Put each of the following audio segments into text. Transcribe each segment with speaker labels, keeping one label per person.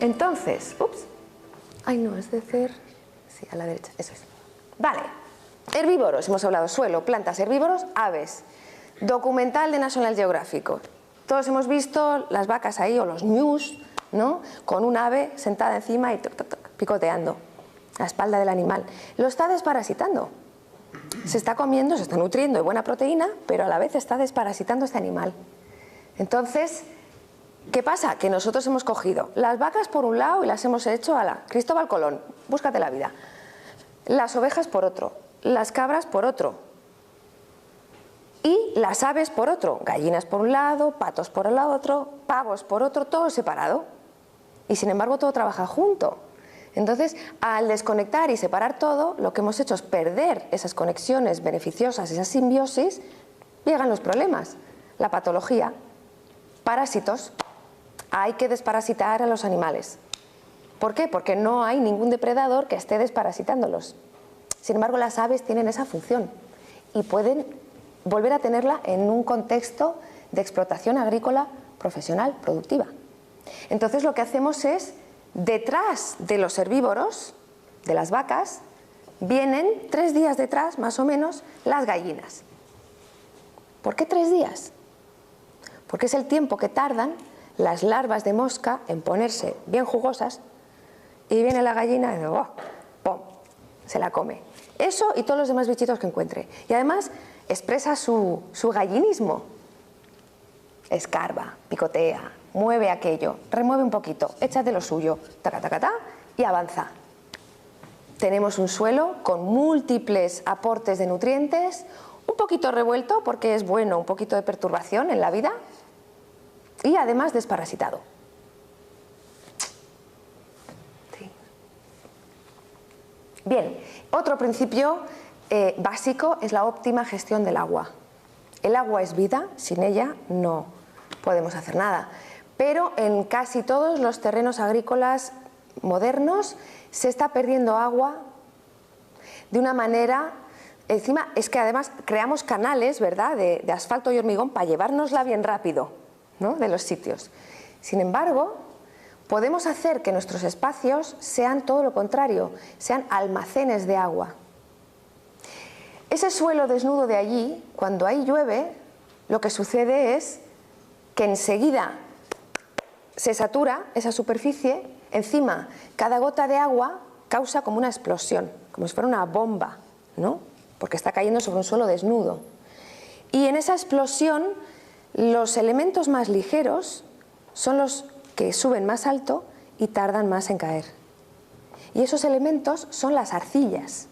Speaker 1: Entonces, ups, ay no, es de hacer, sí, a la derecha, eso es. Vale, herbívoros, hemos hablado suelo, plantas, herbívoros, aves. Documental de National Geographic. Todos hemos visto las vacas ahí, o los ñus, ¿no? Con un ave sentada encima y picoteando la espalda del animal. Lo está desparasitando. Se está comiendo, se está nutriendo de buena proteína, pero a la vez está desparasitando este animal. Entonces, ¿qué pasa? Que nosotros hemos cogido las vacas por un lado y las hemos hecho a la Cristóbal Colón, búscate la vida. Las ovejas por otro, las cabras por otro y las aves por otro, gallinas por un lado, patos por el otro, pavos por otro, todo separado. Y sin embargo todo trabaja junto. Entonces, al desconectar y separar todo, lo que hemos hecho es perder esas conexiones beneficiosas, esas simbiosis, llegan los problemas, la patología, parásitos. Hay que desparasitar a los animales. ¿Por qué? Porque no hay ningún depredador que esté desparasitándolos. Sin embargo, las aves tienen esa función y pueden volver a tenerla en un contexto de explotación agrícola profesional, productiva. Entonces, lo que hacemos es, detrás de los herbívoros, de las vacas, vienen 3 días detrás, más o menos, las gallinas. ¿Por qué 3 días? Porque es el tiempo que tardan las larvas de mosca en ponerse bien jugosas y viene la gallina y ¡oh! ¡Pum! Se la come. Eso y todos los demás bichitos que encuentre. Y además expresa su gallinismo. Escarba, picotea, mueve aquello, remueve un poquito, echa de lo suyo, taca, taca, taca, y avanza. Tenemos un suelo con múltiples aportes de nutrientes, un poquito revuelto porque es bueno, un poquito de perturbación en la vida, y además desparasitado. Sí. Bien, otro principio básico es la óptima gestión del agua. El agua es vida, sin ella no podemos hacer nada. Pero en casi todos los terrenos agrícolas modernos se está perdiendo agua de una manera. Encima es que además creamos canales, ¿verdad?, de asfalto y hormigón para llevárnosla bien rápido, ¿no?, de los sitios. Sin embargo, podemos hacer que nuestros espacios sean todo lo contrario, sean almacenes de agua. Ese suelo desnudo de allí, cuando ahí llueve, lo que sucede es que enseguida se satura esa superficie, encima cada gota de agua causa como una explosión, como si fuera una bomba, ¿no?, porque está cayendo sobre un suelo desnudo. Y en esa explosión los elementos más ligeros son los que suben más alto y tardan más en caer. Y esos elementos son las arcillas.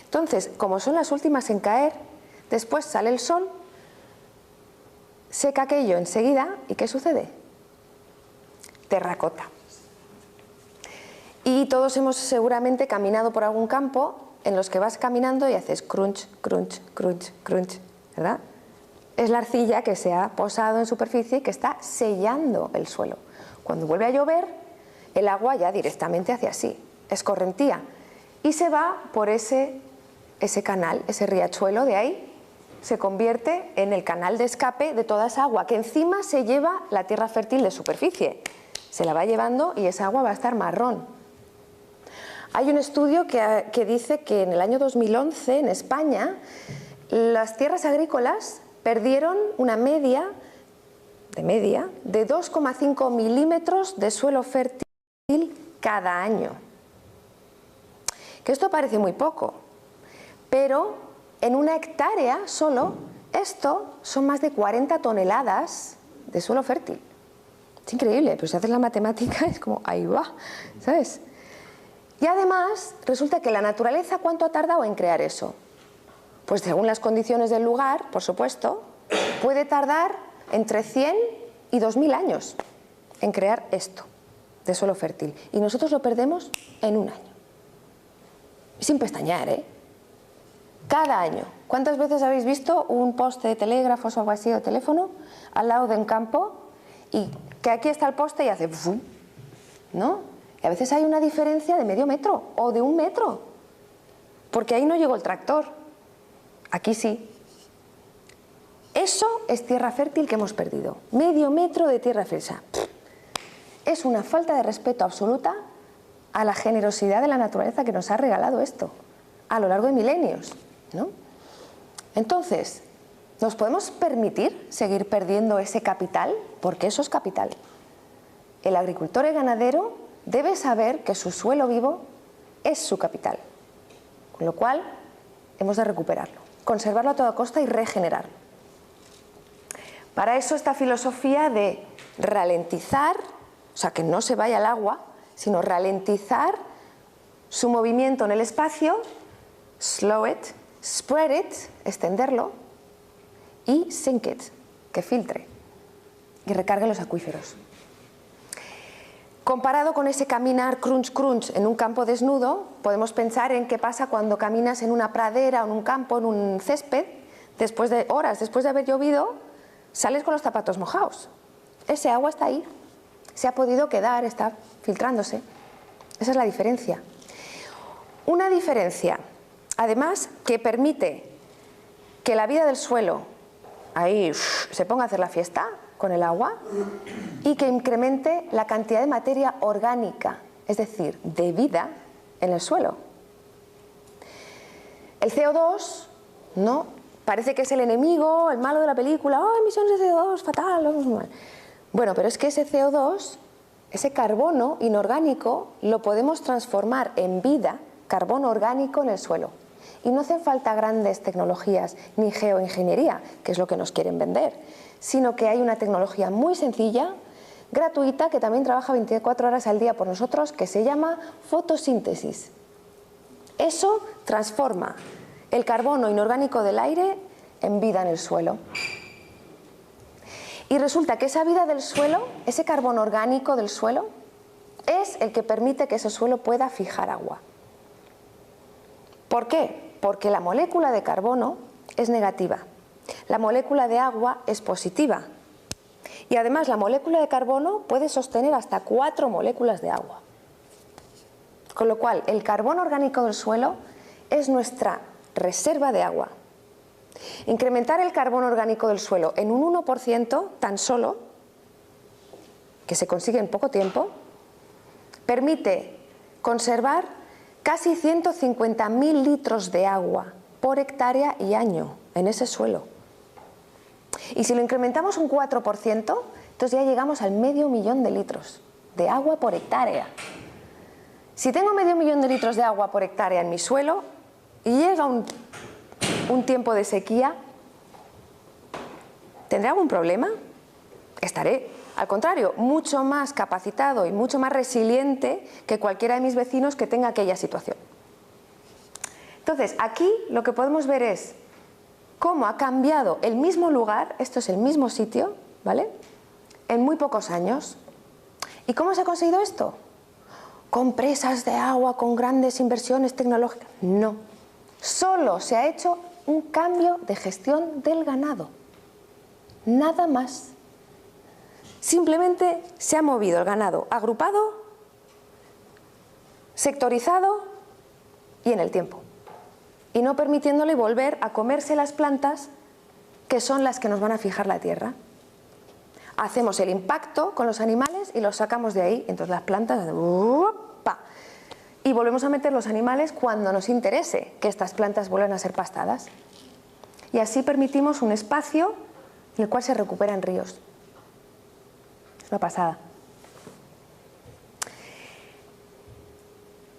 Speaker 1: Entonces, como son las últimas en caer, después sale el sol, seca aquello enseguida, ¿y qué sucede? Terracota. Y todos hemos seguramente caminado por algún campo en los que vas caminando y haces crunch, crunch, crunch, crunch, ¿verdad? Es la arcilla que se ha posado en superficie y que está sellando el suelo. Cuando vuelve a llover, el agua ya directamente hace así, escorrentía, y se va por ese canal, ese riachuelo de ahí, se convierte en el canal de escape de toda esa agua que encima se lleva la tierra fértil de superficie. Se la va llevando y esa agua va a estar marrón. Hay un estudio que dice que en el año 2011 en España las tierras agrícolas perdieron una media de 2,5 milímetros de suelo fértil cada año. Que esto parece muy poco, pero en una hectárea solo, esto son más de 40 toneladas de suelo fértil. Es increíble, pero si haces la matemática es como, ahí va, ¿sabes? Y además, resulta que la naturaleza, ¿cuánto ha tardado en crear eso? Pues según las condiciones del lugar, por supuesto, puede tardar entre 100 y 2000 años en crear esto de suelo fértil. Y nosotros lo perdemos en un año. Sin pestañear, ¿eh? Cada año. ¿Cuántas veces habéis visto un poste de telégrafos o algo así de teléfono al lado de un campo y que aquí está el poste y hace ¡fum!, ¿no? Y a veces hay una diferencia de medio metro o de 1 metro, porque ahí no llegó el tractor, aquí sí. Eso es tierra fértil que hemos perdido, medio metro de tierra fértil. Es una falta de respeto absoluta a la generosidad de la naturaleza que nos ha regalado esto a lo largo de milenios, ¿no? Entonces, ¿nos podemos permitir seguir perdiendo ese capital? Porque eso es capital. El agricultor y ganadero debe saber que su suelo vivo es su capital, con lo cual hemos de recuperarlo, conservarlo a toda costa y regenerarlo. Para eso esta filosofía de ralentizar, o sea, que no se vaya al agua, sino ralentizar su movimiento en el espacio, slow it, spread it, extenderlo, y sink it, que filtre y recargue los acuíferos. Comparado con ese caminar crunch crunch en un campo desnudo, podemos pensar en qué pasa cuando caminas en una pradera, en un campo, en un césped, después de horas, después de haber llovido, sales con los zapatos mojados. Ese agua está ahí, se ha podido quedar, está filtrándose. Esa es la diferencia. Una diferencia, además, que permite que la vida del suelo ahí se ponga a hacer la fiesta con el agua y que incremente la cantidad de materia orgánica, es decir, de vida en el suelo. El CO2, ¿no?, parece que es el enemigo, el malo de la película. ¡Oh, emisiones de CO2, fatal! Bueno, pero es que ese CO2, ese carbono inorgánico, lo podemos transformar en vida, carbono orgánico en el suelo. Y no hacen falta grandes tecnologías ni geoingeniería, que es lo que nos quieren vender, sino que hay una tecnología muy sencilla, gratuita, que también trabaja 24 horas al día por nosotros, que se llama fotosíntesis. Eso transforma el carbono inorgánico del aire en vida en el suelo. Y resulta que esa vida del suelo, ese carbono orgánico del suelo, es el que permite que ese suelo pueda fijar agua. ¿Por qué? Porque la molécula de carbono es negativa, la molécula de agua es positiva. Y además la molécula de carbono puede sostener hasta 4 moléculas de agua. Con lo cual, el carbono orgánico del suelo es nuestra reserva de agua. Incrementar el carbono orgánico del suelo en un 1% tan solo, que se consigue en poco tiempo, permite conservar casi 150.000 litros de agua por hectárea y año en ese suelo. Y si lo incrementamos un 4%, entonces ya llegamos al 500.000 de litros de agua por hectárea. Si tengo 500.000 de litros de agua por hectárea en mi suelo y llega un tiempo de sequía, ¿tendré algún problema? Estaré, al contrario, mucho más capacitado y mucho más resiliente que cualquiera de mis vecinos que tenga aquella situación. Entonces, aquí lo que podemos ver es cómo ha cambiado el mismo lugar, esto es el mismo sitio, ¿vale?, en muy pocos años. ¿Y cómo se ha conseguido esto? ¿Con presas de agua, con grandes inversiones tecnológicas? No. Solo se ha hecho un cambio de gestión del ganado. Nada más. Simplemente se ha movido el ganado agrupado, sectorizado y en el tiempo. Y no permitiéndole volver a comerse las plantas que son las que nos van a fijar la tierra. Hacemos el impacto con los animales y los sacamos de ahí. Entonces las plantas... ¡opa! Y volvemos a meter los animales cuando nos interese que estas plantas vuelvan a ser pastadas. Y así permitimos un espacio en el cual se recuperan ríos. Es una pasada.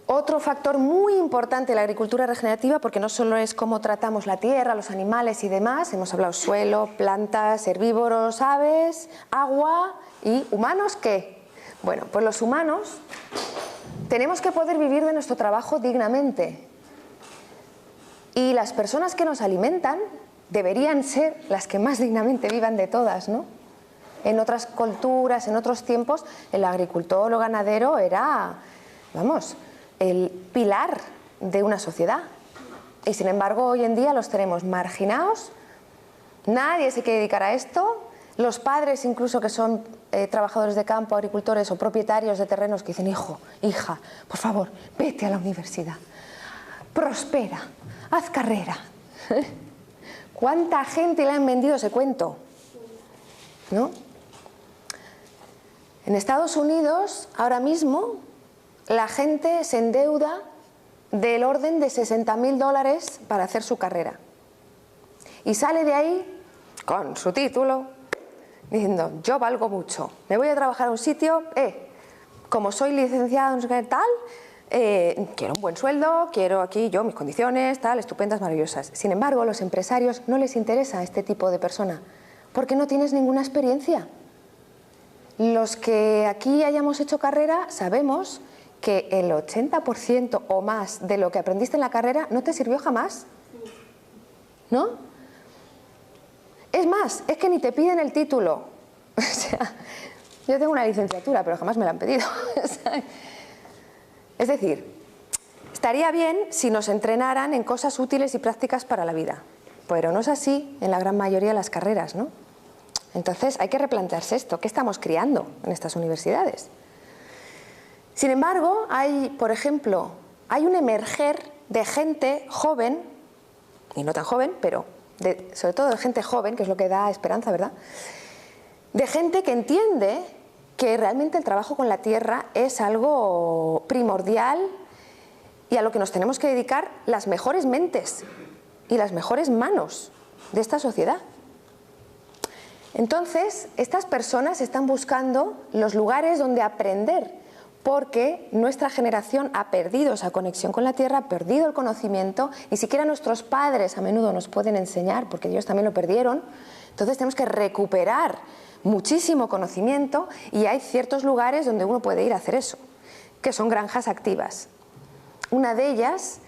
Speaker 1: Otro factor muy importante de la agricultura regenerativa, porque no solo es cómo tratamos la tierra, los animales y demás, hemos hablado suelo, plantas, herbívoros, aves, agua y humanos, ¿qué? Bueno, pues los humanos tenemos que poder vivir de nuestro trabajo dignamente. Y las personas que nos alimentan deberían ser las que más dignamente vivan de todas, ¿no? En otras culturas, en otros tiempos, el agricultor o ganadero era, vamos, el pilar de una sociedad. Y sin embargo, hoy en día los tenemos marginados, nadie se quiere dedicar a esto, los padres incluso que son trabajadores de campo, agricultores o propietarios de terrenos que dicen, hijo, hija, por favor, vete a la universidad, prospera, haz carrera. ¿Cuánta gente le han vendido ese cuento? ¿No? En Estados Unidos, ahora mismo, la gente se endeuda del orden de $60.000 para hacer su carrera. Y sale de ahí con su título, diciendo, yo valgo mucho, me voy a trabajar a un sitio, como soy licenciado en tal, quiero un buen sueldo, quiero aquí yo mis condiciones, tal, estupendas, maravillosas. Sin embargo, a los empresarios no les interesa este tipo de persona, porque no tienes ninguna experiencia. Los que aquí hayamos hecho carrera sabemos que el 80% o más de lo que aprendiste en la carrera no te sirvió jamás, ¿no? Es más, es que ni te piden el título. O sea, yo tengo una licenciatura, pero jamás me la han pedido. Es decir, estaría bien si nos entrenaran en cosas útiles y prácticas para la vida, pero no es así en la gran mayoría de las carreras, ¿no? Entonces hay que replantearse esto, ¿qué estamos criando en estas universidades? Sin embargo, por ejemplo, hay un emerger de gente joven, y no tan joven, pero sobre todo de gente joven, que es lo que da esperanza, ¿verdad? De gente que entiende que realmente el trabajo con la tierra es algo primordial y a lo que nos tenemos que dedicar las mejores mentes y las mejores manos de esta sociedad. Entonces, estas personas están buscando los lugares donde aprender, porque nuestra generación ha perdido esa conexión con la tierra, ha perdido el conocimiento, ni siquiera nuestros padres a menudo nos pueden enseñar, porque ellos también lo perdieron. Entonces tenemos que recuperar muchísimo conocimiento y hay ciertos lugares donde uno puede ir a hacer eso, que son granjas activas. Una de ellas,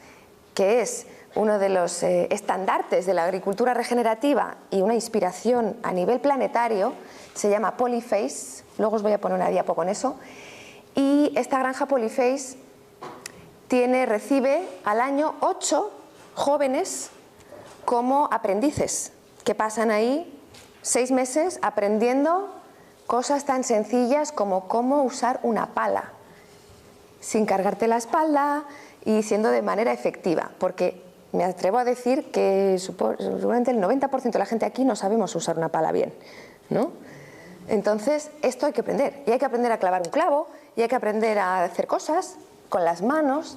Speaker 1: que es uno de los estandartes de la agricultura regenerativa y una inspiración a nivel planetario, se llama Polyface, luego os voy a poner una diapo con eso, y esta granja Polyface recibe al año 8 jóvenes como aprendices, que pasan ahí 6 meses aprendiendo cosas tan sencillas como cómo usar una pala, sin cargarte la espalda y siendo de manera efectiva, porque me atrevo a decir que seguramente el 90% de la gente aquí no sabemos usar una pala bien, ¿no? Entonces, esto hay que aprender, y hay que aprender a clavar un clavo, y hay que aprender a hacer cosas con las manos,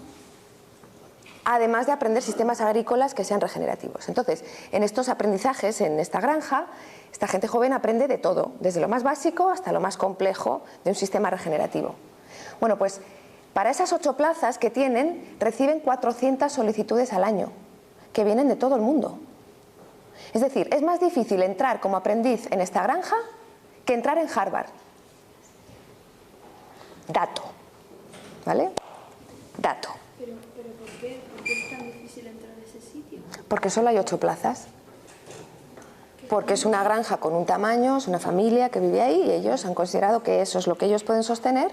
Speaker 1: además de aprender sistemas agrícolas que sean regenerativos. Entonces, en estos aprendizajes, en esta granja, esta gente joven aprende de todo, desde lo más básico hasta lo más complejo de un sistema regenerativo. Bueno, pues para esas 8 plazas que tienen, reciben 400 solicitudes al año, que vienen de todo el mundo. Es decir, es más difícil entrar como aprendiz en esta granja que entrar en Harvard. Dato, ¿vale? Dato.
Speaker 2: ¿Pero por qué? ¿Por qué es tan difícil entrar a ese sitio?
Speaker 1: Porque solo hay 8 plazas. Porque es una granja con un tamaño, es una familia que vive ahí y ellos han considerado que eso es lo que ellos pueden sostener.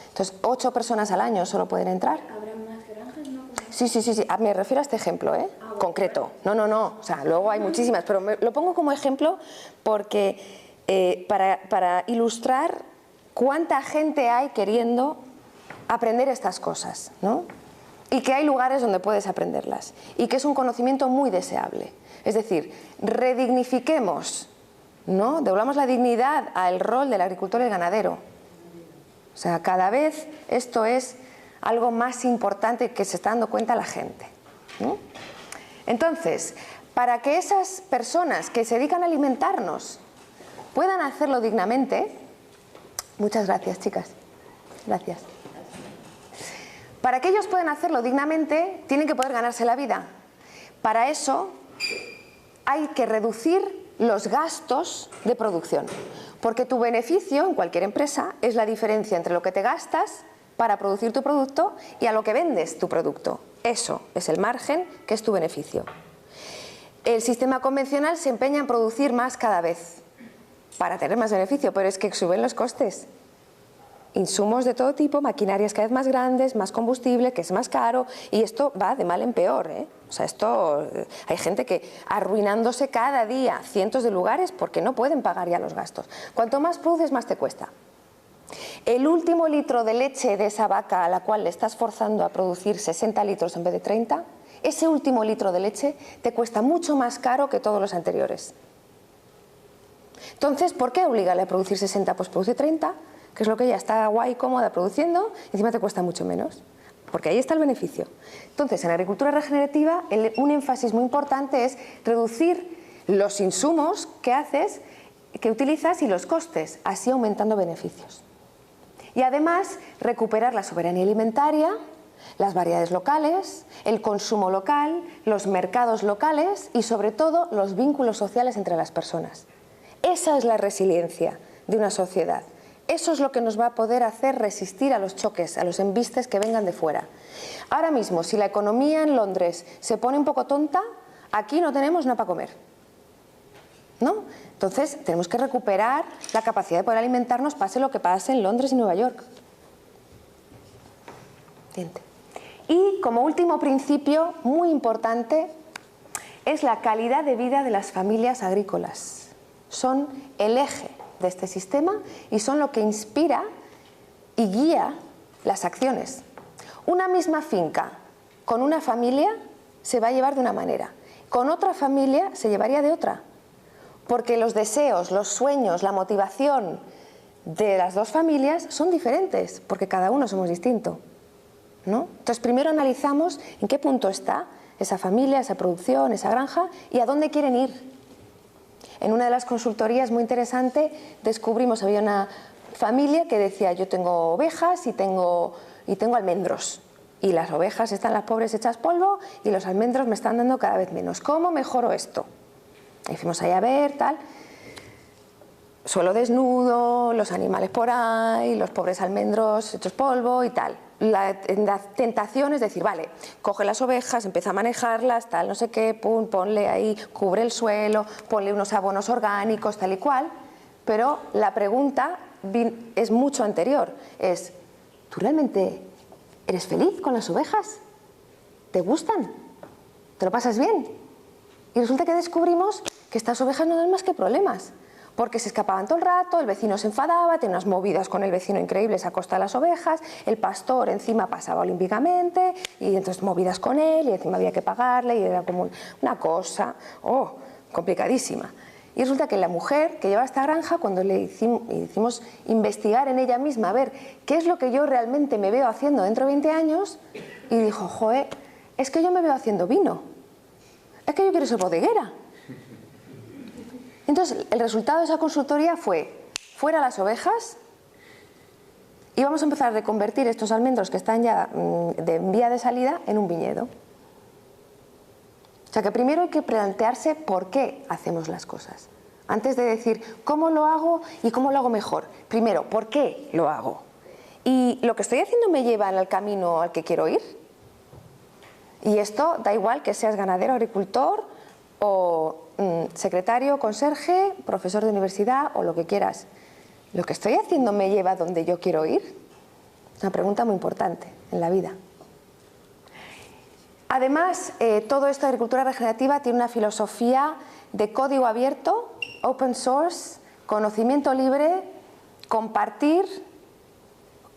Speaker 1: Entonces, 8 personas al año solo pueden entrar.
Speaker 2: ¿Habrá más granjas? ¿No?
Speaker 1: Sí. Me refiero a este ejemplo, concreto. No. O sea, luego hay muchísimas, pero lo pongo como ejemplo porque para ilustrar cuánta gente hay queriendo aprender estas cosas, ¿no? Y que hay lugares donde puedes aprenderlas y que es un conocimiento muy deseable. Es decir, redignifiquemos, ¿no? Devolvamos la dignidad al rol del agricultor y el ganadero. O sea, cada vez esto es algo más importante que se está dando cuenta la gente, ¿no? Entonces, para que esas personas que se dedican a alimentarnos puedan hacerlo dignamente, muchas gracias, chicas, gracias. Para que ellos puedan hacerlo dignamente, tienen que poder ganarse la vida. Para eso hay que reducir los gastos de producción, porque tu beneficio en cualquier empresa es la diferencia entre lo que te gastas para producir tu producto y a lo que vendes tu producto. Eso es el margen, que es tu beneficio. El sistema convencional se empeña en producir más cada vez para tener más beneficio, pero es que suben los costes. Insumos de todo tipo, maquinarias cada vez más grandes, más combustible, que es más caro, y esto va de mal en peor, ¿eh? O sea, hay gente que arruinándose cada día cientos de lugares porque no pueden pagar ya los gastos. Cuanto más produces, más te cuesta. El último litro de leche de esa vaca a la cual le estás forzando a producir 60 litros en vez de 30, ese último litro de leche te cuesta mucho más caro que todos los anteriores. Entonces, ¿por qué obligarle a producir 60? Pues produce 30, que es lo que ella está guay, cómoda produciendo, y encima te cuesta mucho menos, porque ahí está el beneficio. Entonces, en la agricultura regenerativa, un énfasis muy importante es reducir los insumos que utilizas y los costes, así aumentando beneficios. Y además, recuperar la soberanía alimentaria, las variedades locales, el consumo local, los mercados locales y, sobre todo, los vínculos sociales entre las personas. Esa es la resiliencia de una sociedad. Eso es lo que nos va a poder hacer resistir a los choques, a los embistes que vengan de fuera. Ahora mismo, si la economía en Londres se pone un poco tonta, aquí no tenemos nada para comer, ¿no? Entonces, tenemos que recuperar la capacidad de poder alimentarnos, pase lo que pase en Londres y Nueva York. Siguiente. Y como último principio, muy importante, es la calidad de vida de las familias agrícolas. Son el eje de este sistema y son lo que inspira y guía las acciones. Una misma finca con una familia se va a llevar de una manera, con otra familia se llevaría de otra, porque los deseos, los sueños, la motivación de las dos familias son diferentes, porque cada uno somos distintos, ¿no? Entonces primero analizamos en qué punto está esa familia, esa producción, esa granja y a dónde quieren ir. En una de las consultorías muy interesante descubrimos, había una familia que decía: yo tengo ovejas y tengo almendros, y las ovejas están las pobres hechas polvo y los almendros me están dando cada vez menos. ¿Cómo mejoro esto? Y fuimos ahí a ver, tal, suelo desnudo, los animales por ahí, los pobres almendros hechos polvo y tal. La tentación es decir, vale, coge las ovejas, empieza a manejarlas, tal, no sé qué, pum, ponle ahí, cubre el suelo, ponle unos abonos orgánicos, tal y cual. Pero la pregunta es mucho anterior, es: ¿tú realmente eres feliz con las ovejas? ¿Te gustan? ¿Te lo pasas bien? Y resulta que descubrimos que estas ovejas no dan más que problemas, porque se escapaban todo el rato, el vecino se enfadaba, tenía unas movidas con el vecino increíbles a costa de las ovejas, el pastor encima pasaba olímpicamente y entonces movidas con él y encima había que pagarle y era como una cosa complicadísima. Y resulta que la mujer que lleva esta granja, cuando le hicimos investigar en ella misma, a ver qué es lo que yo realmente me veo haciendo dentro de 20 años, y dijo: joder, es que yo me veo haciendo vino, es que yo quiero ser bodeguera. Entonces, el resultado de esa consultoría fue: fuera las ovejas, y vamos a empezar a reconvertir estos almendros que están ya en vía de salida en un viñedo. O sea que primero hay que plantearse por qué hacemos las cosas, antes de decir cómo lo hago y cómo lo hago mejor. Primero, ¿por qué lo hago? ¿Y lo que estoy haciendo me lleva al camino al que quiero ir? Y esto da igual que seas ganadero, agricultor o secretario, conserje, profesor de universidad o lo que quieras. ¿Lo que estoy haciendo me lleva a donde yo quiero ir? Es una pregunta muy importante en la vida. Además, todo esto de agricultura regenerativa tiene una filosofía de código abierto, open source, conocimiento libre, compartir,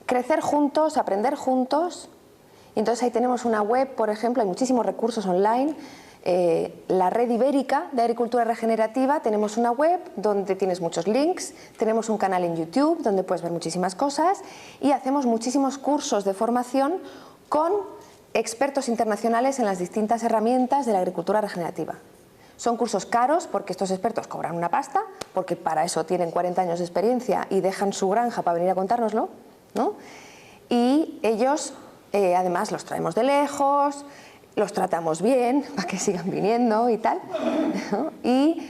Speaker 1: crecer juntos, aprender juntos. Y entonces ahí tenemos una web, por ejemplo, hay muchísimos recursos online. La Red Ibérica de Agricultura Regenerativa, tenemos una web donde tienes muchos links, tenemos un canal en YouTube donde puedes ver muchísimas cosas y hacemos muchísimos cursos de formación con expertos internacionales en las distintas herramientas de la agricultura regenerativa. Son cursos caros porque estos expertos cobran una pasta, porque para eso tienen 40 años de experiencia y dejan su granja para venir a contárnoslo, ¿no? Y ellos, además, los traemos de lejos, los tratamos bien para que sigan viniendo y tal, ¿no? Y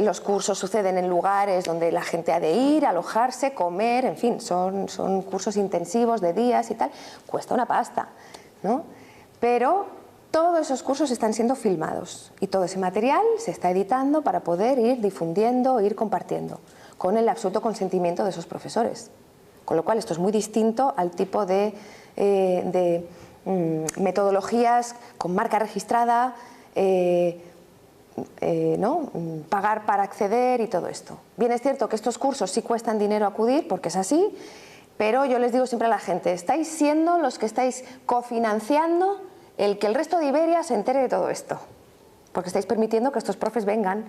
Speaker 1: los cursos suceden en lugares donde la gente ha de ir, alojarse, comer, en fin, son cursos intensivos de días y tal, cuesta una pasta, ¿no? Pero todos esos cursos están siendo filmados y todo ese material se está editando para poder ir difundiendo, ir compartiendo, con el absoluto consentimiento de esos profesores. Con lo cual esto es muy distinto al tipo de metodologías con marca registrada, ¿no? Pagar para acceder y todo esto. Bien, es cierto que estos cursos sí cuestan dinero acudir, porque es así, pero yo les digo siempre a la gente: estáis siendo los que estáis cofinanciando el que el resto de Iberia se entere de todo esto, porque estáis permitiendo que estos profes vengan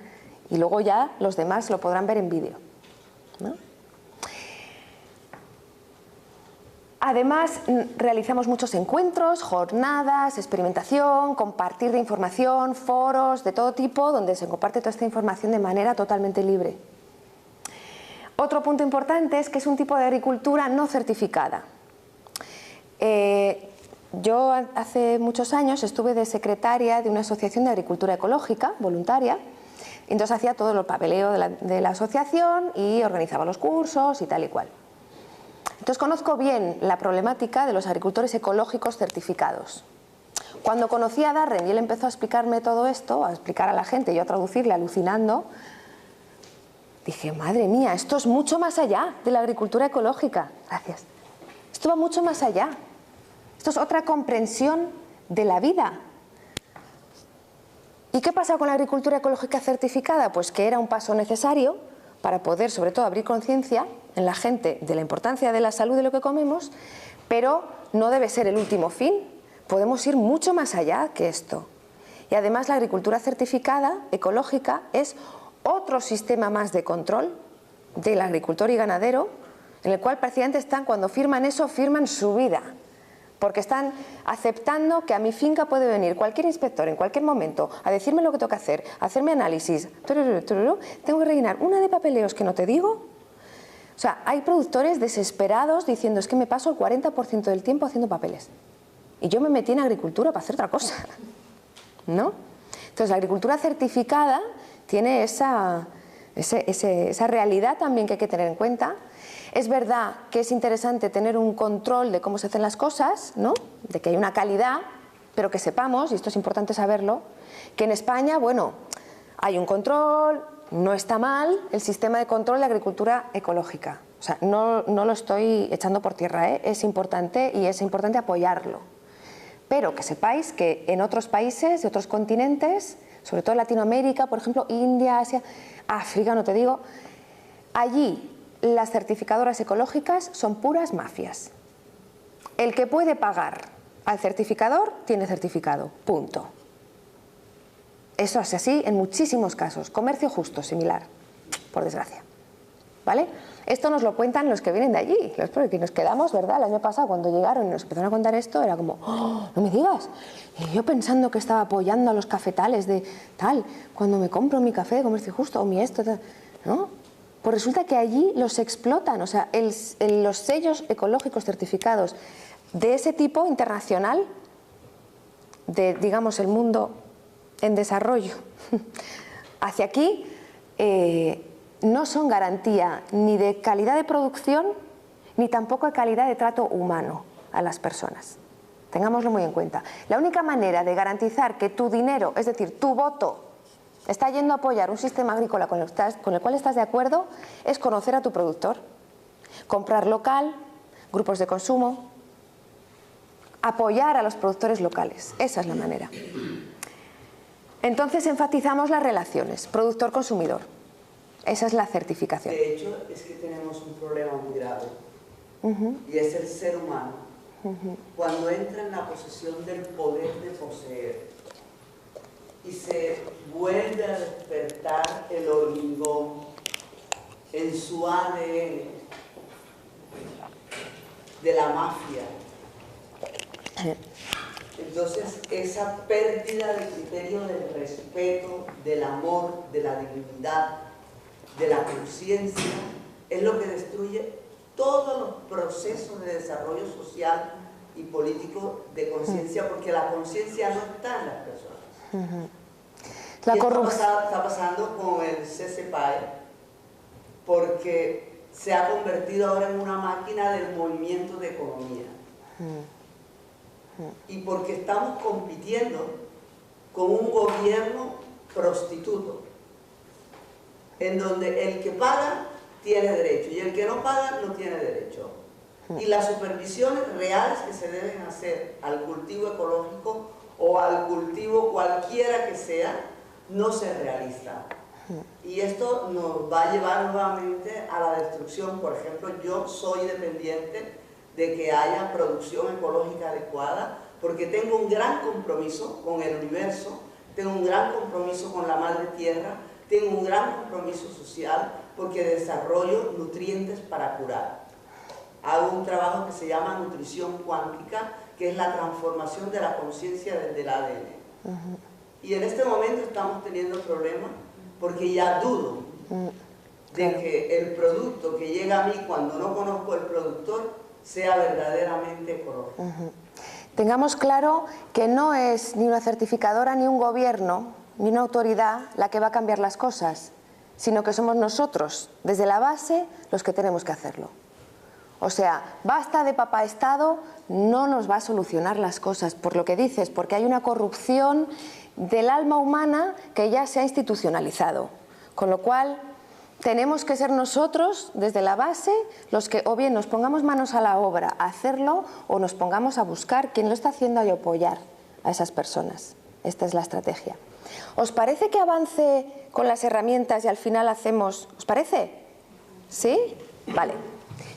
Speaker 1: y luego ya los demás lo podrán ver en vídeo, ¿no? Además, realizamos muchos encuentros, jornadas, experimentación, compartir de información, foros de todo tipo, donde se comparte toda esta información de manera totalmente libre. Otro punto importante es que es un tipo de agricultura no certificada. Yo hace muchos años estuve de secretaria de una asociación de agricultura ecológica, voluntaria, y entonces hacía todo el papeleo de la asociación y organizaba los cursos y tal y cual. Entonces conozco bien la problemática de los agricultores ecológicos certificados. Cuando conocí a Darren y él empezó a explicarme todo esto, a explicar a la gente, yo a traducirle alucinando, dije, madre mía, esto es mucho más allá de la agricultura ecológica. Gracias. Esto va mucho más allá. Esto es otra comprensión de la vida. ¿Y qué pasa con la agricultura ecológica certificada? Pues que era un paso necesario para poder, sobre todo, abrir conciencia en la gente de la importancia de la salud de lo que comemos, pero no debe ser el último fin. Podemos ir mucho más allá que esto. Y además la agricultura certificada, ecológica, es otro sistema más de control del agricultor y ganadero, en el cual prácticamente están, cuando firman eso, firman su vida. Porque están aceptando que a mi finca puede venir cualquier inspector en cualquier momento a decirme lo que tengo que hacer, a hacerme análisis, tengo que rellenar una de papeleos que no te digo. O sea, hay productores desesperados diciendo, es que me paso el 40% del tiempo haciendo papeles. Y yo me metí en agricultura para hacer otra cosa, ¿no? Entonces la agricultura certificada tiene esa realidad también que hay que tener en cuenta. Es verdad que es interesante tener un control de cómo se hacen las cosas, ¿no? De que hay una calidad, pero que sepamos, y esto es importante saberlo, que en España, bueno, hay un control, no está mal el sistema de control de agricultura ecológica. O sea, no lo estoy echando por tierra, ¿eh? Es importante y es importante apoyarlo. Pero que sepáis que en otros países, de otros continentes, sobre todo en Latinoamérica, por ejemplo, India, Asia, África, no te digo, allí las certificadoras ecológicas son puras mafias. El que puede pagar al certificador tiene certificado, punto. Eso es así en muchísimos casos. Comercio justo, similar, por desgracia. ¿Vale? Esto nos lo cuentan los que vienen de allí, los que nos quedamos, ¿verdad? El año pasado cuando llegaron y nos empezaron a contar esto, era como, ¡oh, no me digas! Y yo pensando que estaba apoyando a los cafetales de tal, cuando me compro mi café de comercio justo o mi esto, tal, ¿no? Pues resulta que allí los explotan, o sea, los sellos ecológicos certificados de ese tipo internacional, de, digamos, el mundo en desarrollo, hacia aquí, no son garantía ni de calidad de producción, ni tampoco de calidad de trato humano a las personas. Tengámoslo muy en cuenta. La única manera de garantizar que tu dinero, es decir, tu voto, está yendo a apoyar un sistema agrícola con el cual estás de acuerdo, es conocer a tu productor. Comprar local, grupos de consumo, apoyar a los productores locales. Esa es la manera. Entonces enfatizamos las relaciones, productor-consumidor. Esa es la certificación.
Speaker 3: De hecho, es que tenemos un problema muy grave, y es el ser humano. Cuando entra en la posesión del poder de poseer, y se vuelve a despertar el hormigón en su ADN de la mafia. Entonces, esa pérdida de criterio del respeto, del amor, de la dignidad, de la conciencia, es lo que destruye todos los procesos de desarrollo social y político de conciencia, porque la conciencia no está en las personas.
Speaker 1: La corrupción
Speaker 3: está pasando con el CCPAE, porque se ha convertido ahora en una máquina del movimiento de economía. Y porque estamos compitiendo con un gobierno prostituto, en donde el que paga tiene derecho y el que no paga no tiene derecho. Y las supervisiones reales que se deben hacer al cultivo ecológico o al cultivo cualquiera que sea, no se realiza. Y esto nos va a llevar nuevamente a la destrucción. Por ejemplo, yo soy dependiente de que haya producción ecológica adecuada, porque tengo un gran compromiso con el universo, tengo un gran compromiso con la madre tierra, tengo un gran compromiso social, porque desarrollo nutrientes para curar. hago un trabajo que se llama nutrición cuántica, que es la transformación de la conciencia desde el ADN. Y en este momento estamos teniendo problemas porque ya dudo de que el producto que llega a mí cuando no conozco el productor sea verdaderamente ecológico.
Speaker 1: Tengamos claro que no es ni una certificadora, ni un gobierno, ni una autoridad la que va a cambiar las cosas, sino que somos nosotros, desde la base, los que tenemos que hacerlo. O sea, basta de papá Estado, no nos va a solucionar las cosas, por lo que dices, porque hay una corrupción del alma humana que ya se ha institucionalizado. Con lo cual, tenemos que ser nosotros, desde la base, los que o bien nos pongamos manos a la obra a hacerlo, o nos pongamos a buscar quién lo está haciendo y apoyar a esas personas. Esta es la estrategia. ¿Os parece que avance con las herramientas y al final hacemos? ¿Os parece? ¿Sí? Vale.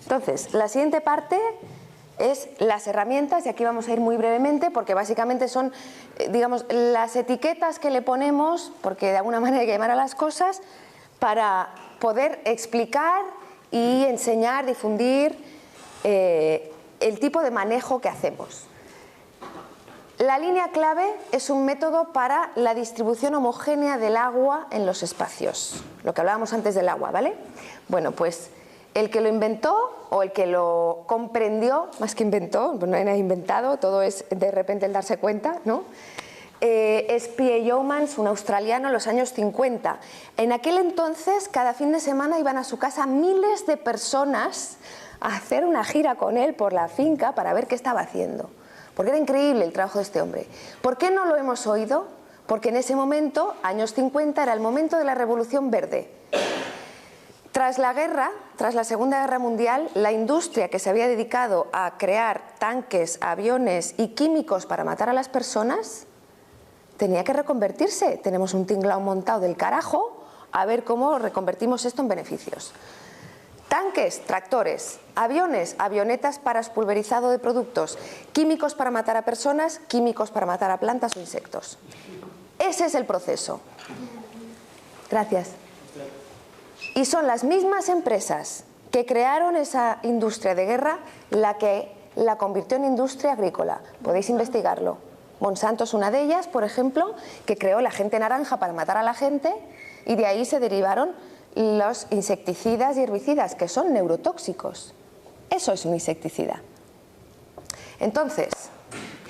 Speaker 1: Entonces, la siguiente parte es las herramientas, y aquí vamos a ir muy brevemente porque básicamente son, digamos, las etiquetas que le ponemos, porque de alguna manera hay que llamar a las cosas, para poder explicar y enseñar, difundir el tipo de manejo que hacemos. La línea clave es un método para la distribución homogénea del agua en los espacios, lo que hablábamos antes del agua, ¿vale? Bueno, pues el que lo inventó o el que lo comprendió, más que inventó, pues no hay nada inventado, todo es de repente el darse cuenta, ¿no? Es P.A. Yeomans, un australiano, en los años 50. En aquel entonces, cada fin de semana iban a su casa miles de personas a hacer una gira con él por la finca para ver qué estaba haciendo. Porque era increíble el trabajo de este hombre. ¿Por qué no lo hemos oído? Porque en ese momento, años 50, era el momento de la Revolución Verde. Tras la guerra, tras la Segunda Guerra Mundial, la industria que se había dedicado a crear tanques, aviones y químicos para matar a las personas tenía que reconvertirse. Tenemos un tinglao montado del carajo, a ver cómo reconvertimos esto en beneficios. Tanques, tractores, aviones, avionetas para pulverizado de productos, químicos para matar a personas, químicos para matar a plantas o insectos. Ese es el proceso. Gracias. Y son las mismas empresas que crearon esa industria de guerra la que la convirtió en industria agrícola. Podéis investigarlo. Monsanto es una de ellas, por ejemplo, que creó el agente naranja para matar a la gente, y de ahí se derivaron los insecticidas y herbicidas, que son neurotóxicos. Eso es un insecticida. Entonces,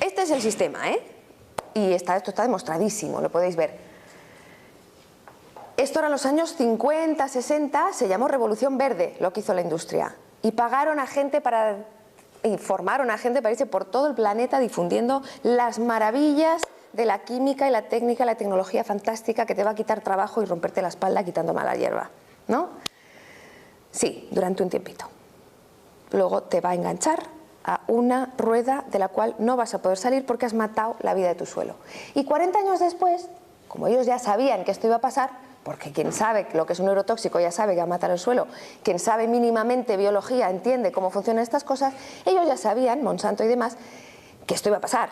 Speaker 1: este es el sistema, ¿eh? Y esto está demostradísimo, lo podéis ver. Esto era en los años 50, 60, se llamó Revolución Verde, lo que hizo la industria. Y pagaron a gente para, y formaron a gente para irse por todo el planeta difundiendo las maravillas de la química y la técnica, la tecnología fantástica que te va a quitar trabajo y romperte la espalda quitando mala hierba, ¿no? Sí, durante un tiempito. Luego te va a enganchar a una rueda de la cual no vas a poder salir porque has matado la vida de tu suelo. Y 40 años después, como ellos ya sabían que esto iba a pasar, porque quien sabe lo que es un neurotóxico ya sabe que va a matar el suelo, quien sabe mínimamente biología entiende cómo funcionan estas cosas, ellos ya sabían, Monsanto y demás, que esto iba a pasar,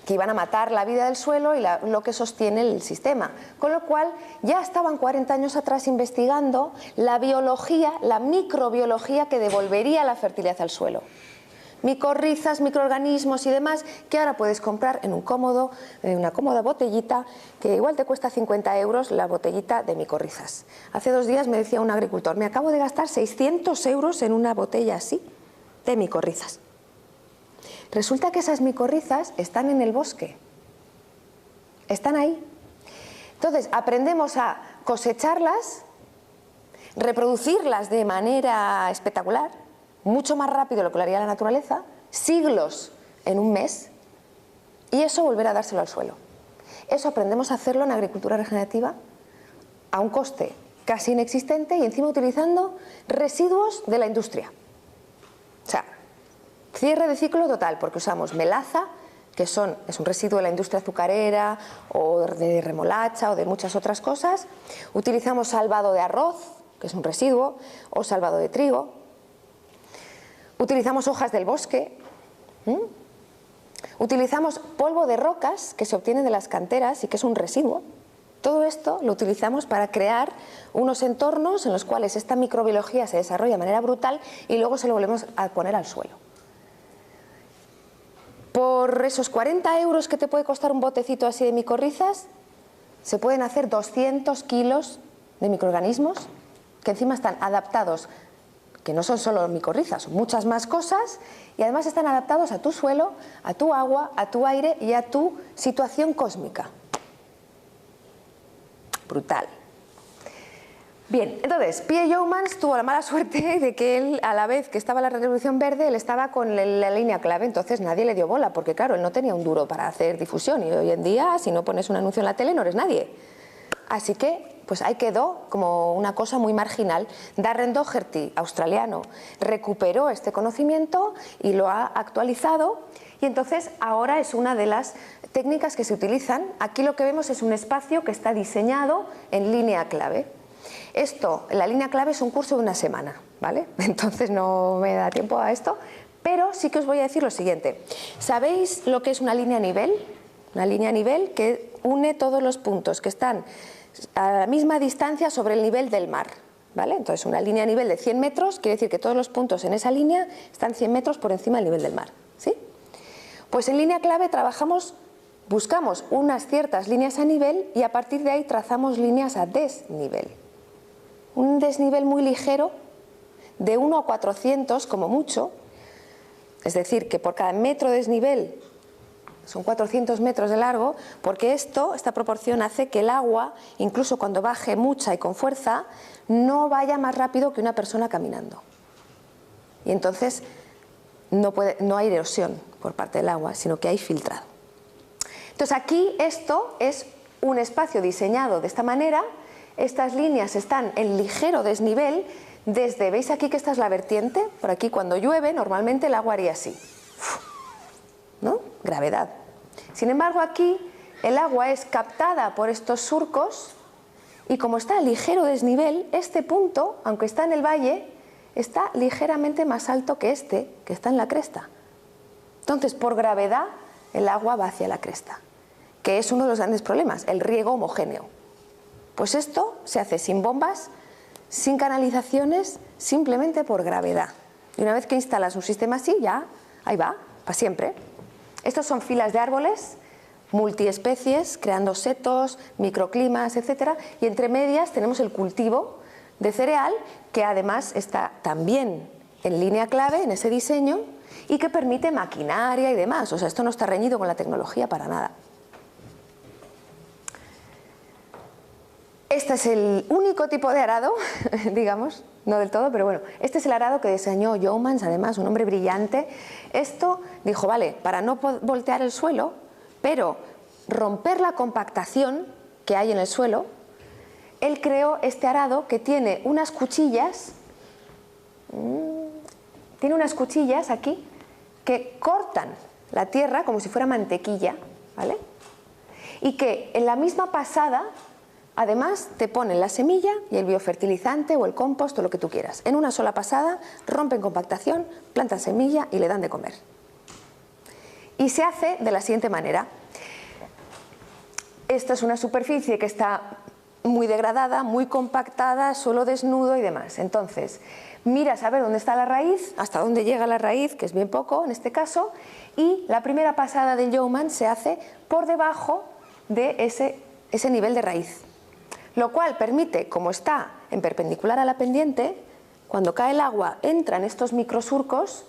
Speaker 1: que iban a matar la vida del suelo y lo que sostiene el sistema. Con lo cual ya estaban 40 años atrás investigando la biología, la microbiología que devolvería la fertilidad al suelo. Micorrizas, microorganismos y demás que ahora puedes comprar en una cómoda botellita que igual te cuesta 50 euros la botellita de micorrizas. Hace 2 días me decía un agricultor, me acabo de gastar 600 euros en una botella así de micorrizas. Resulta que esas micorrizas están en el bosque, están ahí. Entonces aprendemos a cosecharlas, reproducirlas de manera espectacular, mucho más rápido de lo que lo haría la naturaleza, siglos en un mes, y eso volver a dárselo al suelo. Eso aprendemos a hacerlo en agricultura regenerativa a un coste casi inexistente y encima utilizando residuos de la industria. O sea, cierre de ciclo total, porque usamos melaza, que es un residuo de la industria azucarera o de remolacha o de muchas otras cosas. Utilizamos salvado de arroz, que es un residuo, o salvado de trigo. Utilizamos hojas del bosque. Utilizamos polvo de rocas que se obtiene de las canteras y que es un residuo. Todo esto lo utilizamos para crear unos entornos en los cuales esta microbiología se desarrolla de manera brutal y luego se lo volvemos a poner al suelo. Por esos 40 euros que te puede costar un botecito así de micorrizas, se pueden hacer 200 kilos de microorganismos que encima están adaptados, que no son solo micorrizas, son muchas más cosas, y además están adaptados a tu suelo, a tu agua, a tu aire y a tu situación cósmica. Brutal. Bien, entonces, P.A. Yeomans tuvo la mala suerte de que él, a la vez que estaba la Revolución Verde, él estaba con la línea clave, entonces nadie le dio bola, porque claro, él no tenía un duro para hacer difusión, y hoy en día, si no pones un anuncio en la tele, no eres nadie. Así que, pues ahí quedó como una cosa muy marginal. Darren Doherty, australiano, recuperó este conocimiento y lo ha actualizado, y entonces ahora es una de las técnicas que se utilizan. Aquí lo que vemos es un espacio que está diseñado en línea clave. Esto, la línea clave es un curso de una semana, ¿vale? Entonces no me da tiempo a esto, pero sí que os voy a decir lo siguiente. ¿Sabéis lo que es una línea a nivel? Una línea a nivel que une todos los puntos que están a la misma distancia sobre el nivel del mar, ¿vale? Entonces una línea a nivel de 100 metros quiere decir que todos los puntos en esa línea están 100 metros por encima del nivel del mar, ¿sí? Pues en línea clave buscamos unas ciertas líneas a nivel y a partir de ahí trazamos líneas a desnivel. Un desnivel muy ligero, de 1 a 400 como mucho, es decir, que por cada metro de desnivel son 400 metros de largo, porque esta proporción hace que el agua, incluso cuando baje mucha y con fuerza, no vaya más rápido que una persona caminando. Y entonces no hay erosión por parte del agua, sino que hay filtrado. Entonces aquí esto es un espacio diseñado de esta manera. Estas líneas están en ligero desnivel desde, ¿veis aquí que esta es la vertiente? Por aquí cuando llueve normalmente el agua haría así, ¿no? Gravedad. Sin embargo aquí el agua es captada por estos surcos y como está a ligero desnivel, este punto, aunque está en el valle, está ligeramente más alto que este, que está en la cresta. Entonces por gravedad el agua va hacia la cresta, que es uno de los grandes problemas, el riego homogéneo. Pues esto se hace sin bombas, sin canalizaciones, simplemente por gravedad. Y una vez que instalas un sistema así, ya, ahí va, para siempre. Estos son filas de árboles, multiespecies, creando setos, microclimas, etc. Y entre medias tenemos el cultivo de cereal, que además está también en línea clave en ese diseño y que permite maquinaria y demás. O sea, esto no está reñido con la tecnología para nada. Este es el único tipo de arado, digamos, no del todo, pero bueno, este es el arado que diseñó Yeomans, además, un hombre brillante. Esto dijo, vale, para no voltear el suelo, pero romper la compactación que hay en el suelo, él creó este arado que tiene unas cuchillas, aquí que cortan la tierra como si fuera mantequilla, ¿vale? Y que en la misma pasada además te ponen la semilla y el biofertilizante o el compost o lo que tú quieras. En una sola pasada rompen compactación, plantan semilla y le dan de comer. Y se hace de la siguiente manera. Esta es una superficie que está muy degradada, muy compactada, suelo desnudo y demás. Entonces, miras a ver dónde está la raíz, hasta dónde llega la raíz, que es bien poco en este caso, y la primera pasada del Yeomans se hace por debajo de ese nivel de raíz. Lo cual permite, como está en perpendicular a la pendiente, cuando cae el agua entra en estos microsurcos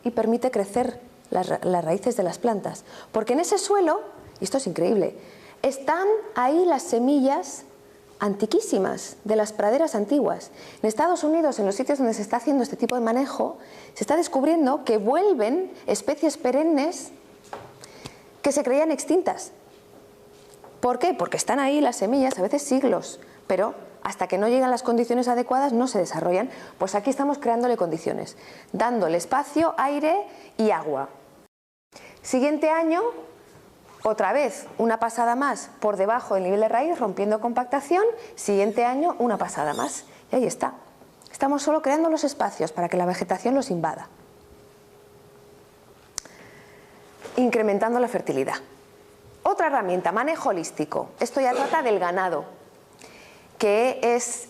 Speaker 1: y permite crecer las raíces de las plantas. Porque en ese suelo, y esto es increíble, están ahí las semillas antiquísimas de las praderas antiguas. En Estados Unidos, en los sitios donde se está haciendo este tipo de manejo, se está descubriendo que vuelven especies perennes que se creían extintas. ¿Por qué? Porque están ahí las semillas, a veces siglos, pero hasta que no llegan las condiciones adecuadas no se desarrollan. Pues aquí estamos creándole condiciones, dándole espacio, aire y agua. Siguiente año, otra vez una pasada más por debajo del nivel de raíz, rompiendo compactación. Siguiente año, una pasada más. Y ahí está. Estamos solo creando los espacios para que la vegetación los invada. Incrementando la fertilidad. Otra herramienta, manejo holístico. Esto ya trata del ganado, que es...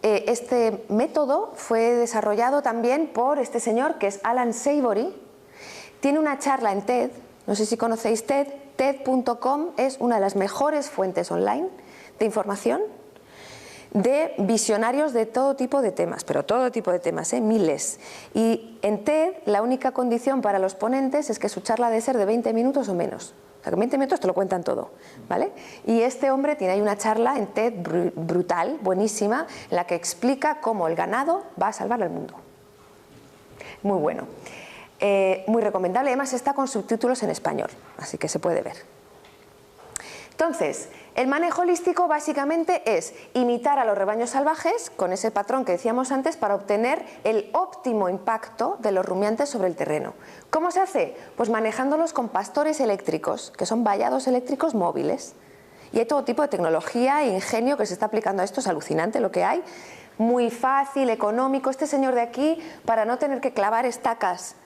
Speaker 1: este método fue desarrollado también por este señor, que es Alan Savory. Tiene una charla en TED, no sé si conocéis TED, TED.com es una de las mejores fuentes online de información de visionarios de todo tipo de temas, pero todo tipo de temas, miles. Y en TED la única condición para los ponentes es que su charla debe ser de 20 minutos o menos. O sea, que en 20 minutos te lo cuentan todo, ¿vale? Y este hombre tiene ahí una charla en TED brutal, buenísima, en la que explica cómo el ganado va a salvar al mundo. Muy bueno. Muy recomendable, además está con subtítulos en español, así que se puede ver. Entonces, el manejo holístico básicamente es imitar a los rebaños salvajes con ese patrón que decíamos antes para obtener el óptimo impacto de los rumiantes sobre el terreno. ¿Cómo se hace? Pues manejándolos con pastores eléctricos, que son vallados eléctricos móviles. Y hay todo tipo de tecnología e ingenio que se está aplicando a esto, es alucinante lo que hay. Muy fácil, económico. Este señor de aquí, para no tener que clavar estacas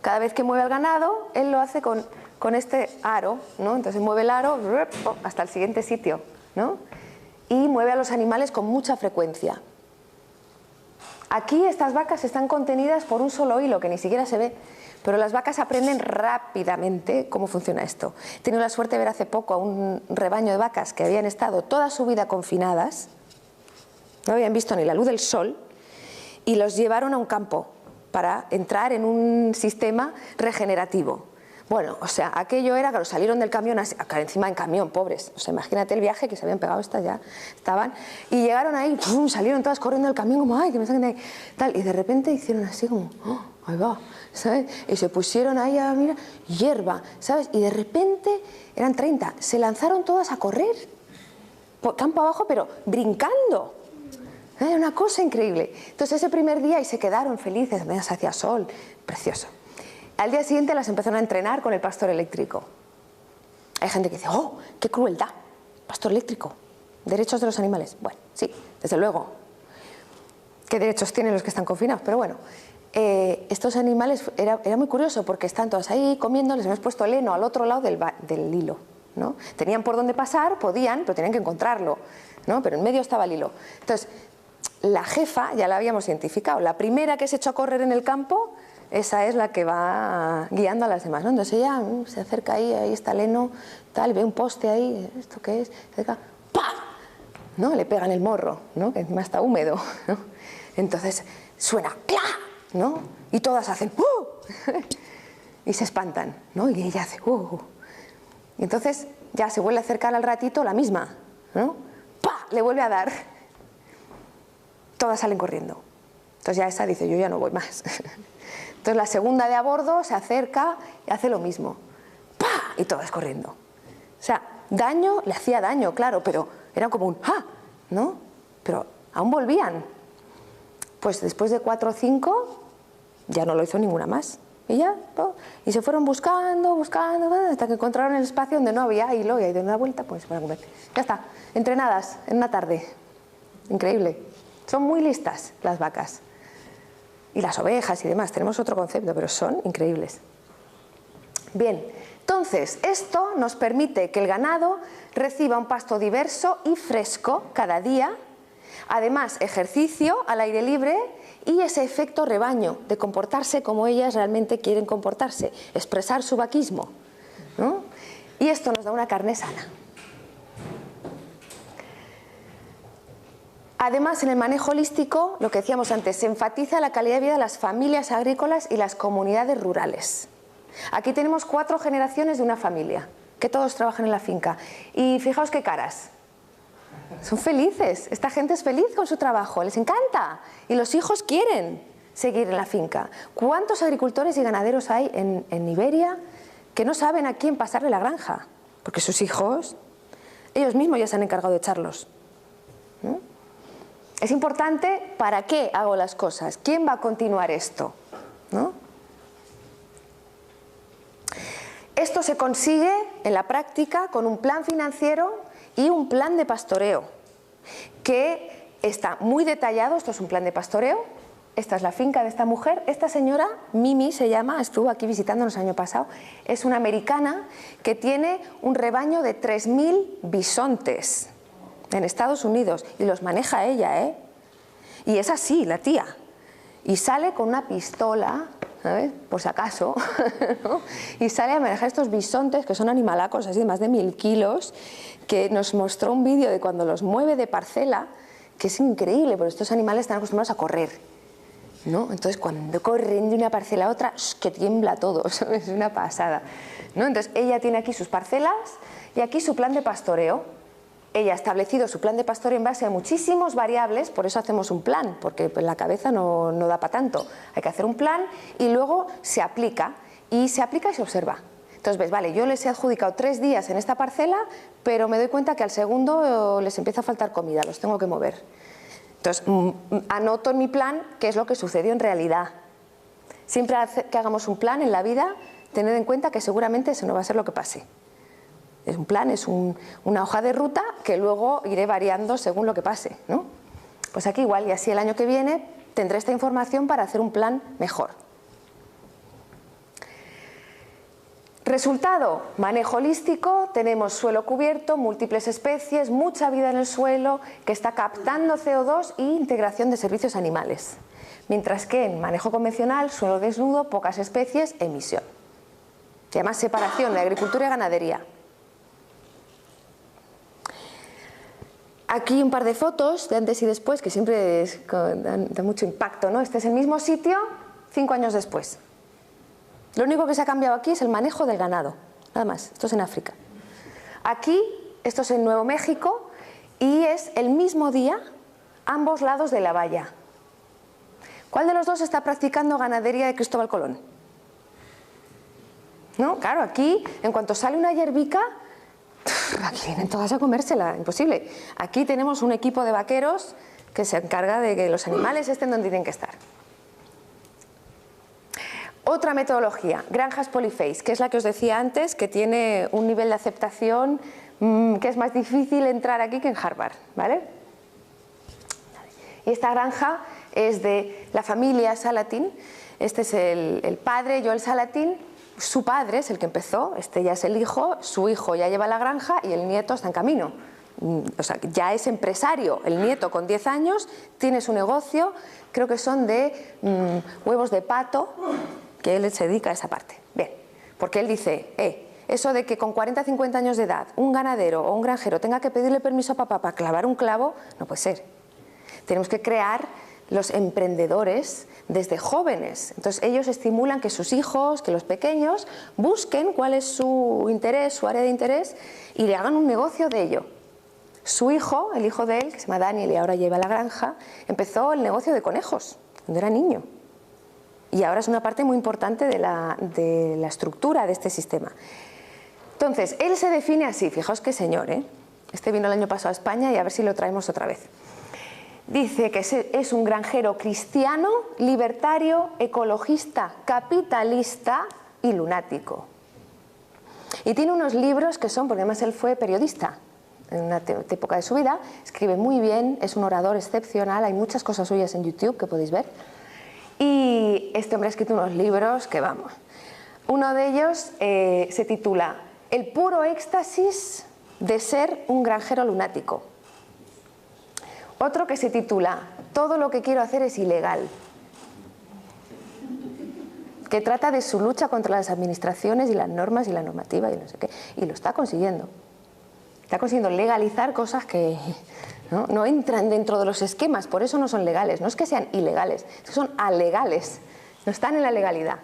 Speaker 1: cada vez que mueve al ganado, él lo hace con este aro, ¿no? Entonces mueve el aro hasta el siguiente sitio, ¿no? Y mueve a los animales con mucha frecuencia. Aquí estas vacas están contenidas por un solo hilo que ni siquiera se ve, pero las vacas aprenden rápidamente cómo funciona esto. He tenido la suerte de ver hace poco a un rebaño de vacas que habían estado toda su vida confinadas, no habían visto ni la luz del sol, y los llevaron a un campo para entrar en un sistema regenerativo. Bueno, o sea, aquello era que los salieron del camión, acá encima en camión, pobres. O sea, imagínate el viaje que se habían pegado, estas ya estaban. Y llegaron ahí, ¡pum!, salieron todas corriendo del camión, como, ¡ay, que me saquen de ahí! Tal, y de repente hicieron así como, ¡oh, ahí va! ¿Sabes? Y se pusieron ahí a mirar, hierba, ¿sabes? Y de repente, eran 30, se lanzaron todas a correr, por campo abajo, pero brincando. Era una cosa increíble. Entonces ese primer día y se quedaron felices, apenas hacía sol, precioso. Al día siguiente las empezaron a entrenar con el pastor eléctrico. Hay gente que dice, ¡oh, qué crueldad! Pastor eléctrico, derechos de los animales. Bueno, sí, desde luego. ¿Qué derechos tienen los que están confinados? Pero bueno, estos animales, era muy curioso porque están todos ahí comiendo, les hemos puesto el heno al otro lado del hilo, ¿no? Tenían por dónde pasar, podían, pero tenían que encontrarlo, ¿no? Pero en medio estaba el hilo. Entonces, la jefa ya la habíamos identificado. La primera que se echó a correr en el campo, esa es la que va guiando a las demás, ¿no? Entonces ella se acerca ahí está el heno, tal, ve un poste ahí, ¿esto qué es? Se acerca, ¡pah!, ¿no? Le pega en el morro, ¿no? Que encima está húmedo, ¿no? Entonces suena, ¡cla!, ¿no? Y todas hacen, y se espantan, ¿no? Y ella hace, Y entonces ya se vuelve a acercar al ratito la misma, ¿no? ¡Pah!, le vuelve a dar. Todas salen corriendo. Entonces ya esa dice, yo ya no voy más. Entonces la segunda de a bordo se acerca y hace lo mismo. ¡Pah!, y todas corriendo. O sea, daño, le hacía daño, claro, pero era como un ¡ah!, ¿no? Pero aún volvían. Pues después de 4 o 5 ya no lo hizo ninguna más. Y ya, y se fueron buscando, hasta que encontraron el espacio donde no había hilo y ahí de una vuelta pues se fueron a comer. Ya está, entrenadas en una tarde. Increíble. Son muy listas las vacas. Y las ovejas y demás. Tenemos otro concepto, pero son increíbles. Bien, entonces, esto nos permite que el ganado reciba un pasto diverso y fresco cada día. Además, ejercicio al aire libre y ese efecto rebaño de comportarse como ellas realmente quieren comportarse, expresar su vaquismo, ¿no? Y esto nos da una carne sana. Además, en el manejo holístico, lo que decíamos antes, se enfatiza la calidad de vida de las familias agrícolas y las comunidades rurales. Aquí tenemos 4 generaciones de una familia, que todos trabajan en la finca. Y fijaos qué caras. Son felices, esta gente es feliz con su trabajo, les encanta. Y los hijos quieren seguir en la finca. ¿Cuántos agricultores y ganaderos hay en Iberia que no saben a quién pasarle la granja? Porque sus hijos, ellos mismos ya se han encargado de echarlos, ¿no? Es importante para qué hago las cosas, quién va a continuar esto, ¿no? Esto se consigue en la práctica con un plan financiero y un plan de pastoreo que está muy detallado. Esto es un plan de pastoreo, Esta es la finca de esta mujer. Esta señora, Mimi se llama, estuvo aquí visitándonos el año pasado. Es una americana que tiene un rebaño de 3.000 bisontes en Estados Unidos y los maneja ella, ¿eh? Y es así, la tía. Y sale con una pistola, ¿sabes? Por si acaso, ¿no? Y sale a manejar estos bisontes que son animalacos, así de más de 1.000 kilos, que nos mostró un vídeo de cuando los mueve de parcela, que es increíble, porque estos animales están acostumbrados a correr, ¿no? Entonces cuando corren de una parcela a otra, que tiembla todo, ¿sabes? Es una pasada, ¿no? Entonces ella tiene aquí sus parcelas y aquí su plan de pastoreo. Ella ha establecido su plan de pastoreo en base a muchísimas variables, por eso hacemos un plan, porque la cabeza no da para tanto. Hay que hacer un plan y luego se aplica y se observa. Entonces ves, vale, yo les he adjudicado 3 días en esta parcela, pero me doy cuenta que al segundo les empieza a faltar comida, los tengo que mover. Entonces anoto en mi plan qué es lo que sucedió en realidad. Siempre que hagamos un plan en la vida, tened en cuenta que seguramente eso no va a ser lo que pase. Es un plan, es una hoja de ruta que luego iré variando según lo que pase, ¿no? Pues aquí igual, y así el año que viene tendré esta información para hacer un plan mejor. Resultado, manejo holístico, tenemos suelo cubierto, múltiples especies, mucha vida en el suelo que está captando CO2 e integración de servicios animales. Mientras que en manejo convencional, suelo desnudo, pocas especies, emisión. Se llama separación de agricultura y ganadería. Aquí un par de fotos de antes y después que siempre dan mucho impacto, ¿no? Este es el mismo sitio 5 años después. Lo único que se ha cambiado aquí es el manejo del ganado, nada más. Esto es en África. Aquí, esto es en Nuevo México y es el mismo día, ambos lados de la valla. ¿Cuál de los dos está practicando ganadería de Cristóbal Colón? ¿No? Claro, aquí, en cuanto sale una hierbica, aquí vienen todas a comérsela, imposible. Aquí tenemos un equipo de vaqueros que se encarga de que los animales estén donde tienen que estar. Otra metodología, granjas polyphase, que es la que os decía antes, que tiene un nivel de aceptación que es más difícil entrar aquí que en Harvard, ¿vale? Y esta granja es de la familia Salatin. Este es el padre, Joel Salatin. Su padre es el que empezó, este ya es el hijo, su hijo ya lleva la granja y el nieto está en camino. O sea, ya es empresario, el nieto con 10 años tiene su negocio, creo que son de huevos de pato, que él se dedica a esa parte. Bien, porque él dice, eso de que con 40 o 50 años de edad un ganadero o un granjero tenga que pedirle permiso a papá para clavar un clavo, no puede ser. Tenemos que crear los emprendedores desde jóvenes. Entonces ellos estimulan que sus hijos, que los pequeños, busquen cuál es su interés, su área de interés y le hagan un negocio de ello. Su hijo, el hijo de él, que se llama Daniel y ahora lleva la granja, empezó el negocio de conejos cuando era niño. Y ahora es una parte muy importante de la estructura de este sistema. Entonces, él se define así, fijaos qué señor, ¿eh? Este vino el año pasado a España y a ver si lo traemos otra vez. Dice que es un granjero cristiano, libertario, ecologista, capitalista y lunático. Y tiene unos libros que son, porque además él fue periodista en una época de su vida, escribe muy bien, es un orador excepcional, hay muchas cosas suyas en YouTube que podéis ver. Y este hombre ha escrito unos libros que vamos. Uno de ellos se titula El puro éxtasis de ser un granjero lunático. Otro que se titula Todo lo que quiero hacer es ilegal, que trata de su lucha contra las administraciones y las normas y la normativa y no sé qué. Y lo está consiguiendo. Está consiguiendo legalizar cosas que no entran dentro de los esquemas, por eso no son legales. No es que sean ilegales, es que son alegales, no están en la legalidad.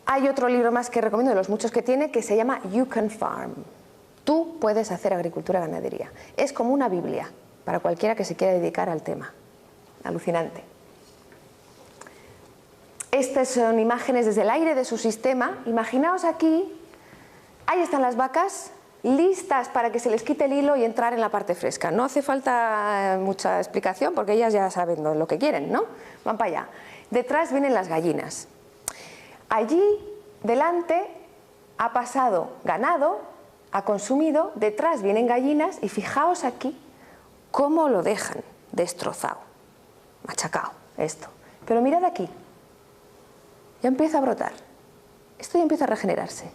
Speaker 1: Hay otro libro más que recomiendo de los muchos que tiene que se llama You Can Farm. Tú puedes hacer agricultura y ganadería. Es como una Biblia para cualquiera que se quiera dedicar al tema. Alucinante. Estas son imágenes desde el aire de su sistema. Imaginaos aquí, ahí están las vacas listas para que se les quite el hilo y entrar en la parte fresca. No hace falta mucha explicación porque ellas ya saben lo que quieren, ¿no? Van para allá. Detrás vienen las gallinas. Allí, delante, ha pasado ganado, ha consumido, detrás vienen gallinas y fijaos aquí cómo lo dejan. destrozado, machacado, esto. Pero mirad aquí, ya empieza a brotar, esto ya empieza a regenerarse.